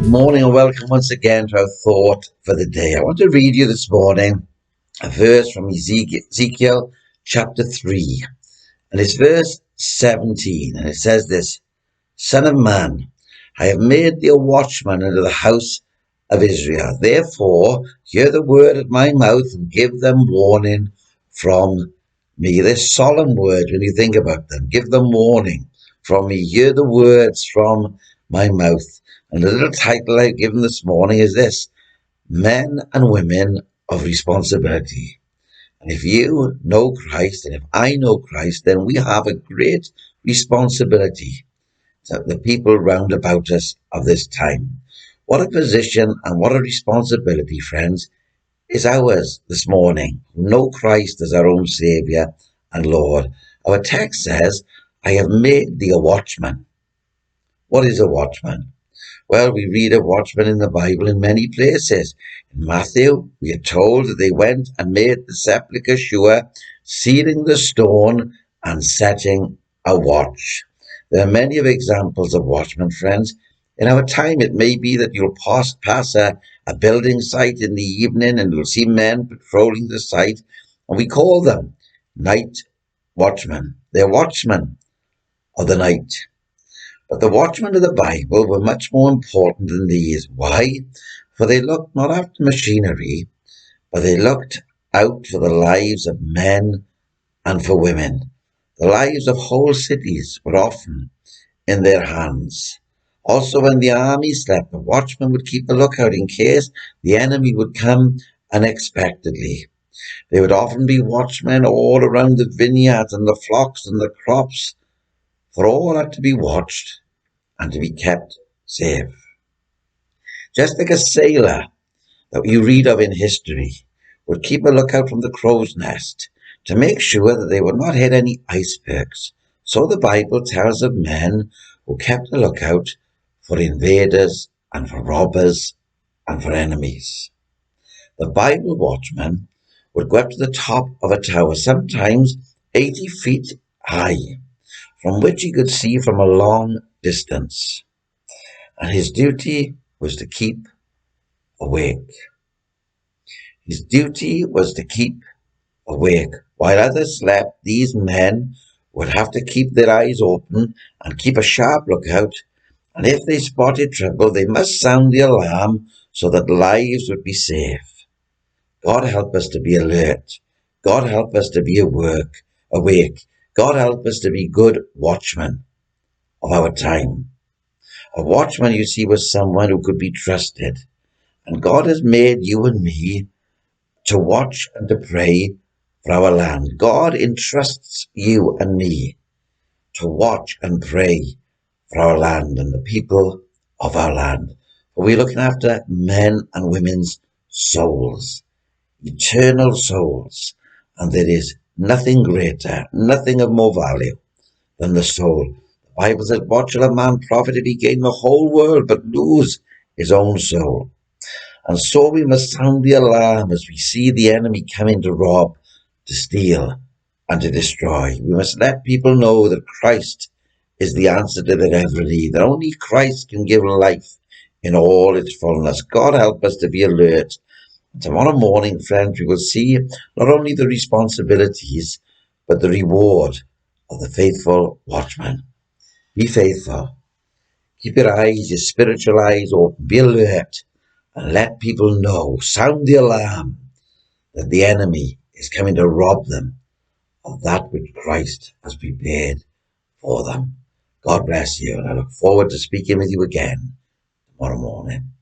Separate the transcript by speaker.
Speaker 1: Morning and welcome once again to our thought for the day. I want to read you this morning a verse from Ezekiel chapter 3, and it's verse 17, and it says this: Son of man, I have made thee a watchman under the house of Israel. Therefore, hear the word at my mouth and give them warning from me. This solemn word, when you think about them, give them warning from me. Hear the words from my mouth. And the little title I've given this morning is this: Men and Women of Responsibility. And if you know Christ, and if I know Christ, then we have a great responsibility to the people round about us of this time. What a position and what a responsibility, friends, is ours this morning, who know Christ as our own Saviour and Lord. Our text says, I have made thee a watchman. What is a watchman? Well, we read of watchmen in the Bible in many places. In Matthew, we are told that they went and made the sepulchre sure, sealing the stone and setting a watch. There are many of examples of watchmen, friends. In our time, it may be that you'll pass a building site in the evening and you'll see men patrolling the site, and we call them night watchmen. They're watchmen of the night. But the watchmen of the Bible were much more important than these. Why? For they looked not after machinery, but they looked out for the lives of men and for women. The lives of whole cities were often in their hands. Also, when the army slept, the watchman would keep a lookout in case the enemy would come unexpectedly. There would often be watchmen all around the vineyards and the flocks and the crops, for all had to be watched and to be kept safe. Just like a sailor that you read of in history would keep a lookout from the crow's nest to make sure that they would not hit any icebergs, so the Bible tells of men who kept a lookout for invaders and for robbers and for enemies. The Bible watchman would go up to the top of a tower, sometimes 80 feet high, from which he could see from a long distance. And his duty was to keep awake. His duty was to keep awake. While others slept, these men would have to keep their eyes open and keep a sharp lookout. And if they spotted trouble, they must sound the alarm so that lives would be safe. God help us to be alert. God help us to be awake. God help us to be good watchmen of our time. A watchman, you see, was someone who could be trusted. And God has made you and me to watch and to pray for our land. God entrusts you and me to watch and pray for our land and the people of our land. For we're looking after men and women's souls, eternal souls. And there is nothing greater, nothing of more value than the soul. The Bible says, what shall a man profit if he gain the whole world but lose his own soul? And so we must sound the alarm as we see the enemy coming to rob, to steal, and to destroy. We must let people know that Christ is the answer to their every need, that only Christ can give life in all its fullness. God help us to be alert. Tomorrow morning, friends, we will see not only the responsibilities, but the reward of the faithful watchman. Be faithful. Keep your eyes, your spiritual eyes open. Be alert. And let people know, sound the alarm, that the enemy is coming to rob them of that which Christ has prepared for them. God bless you, and I look forward to speaking with you again tomorrow morning.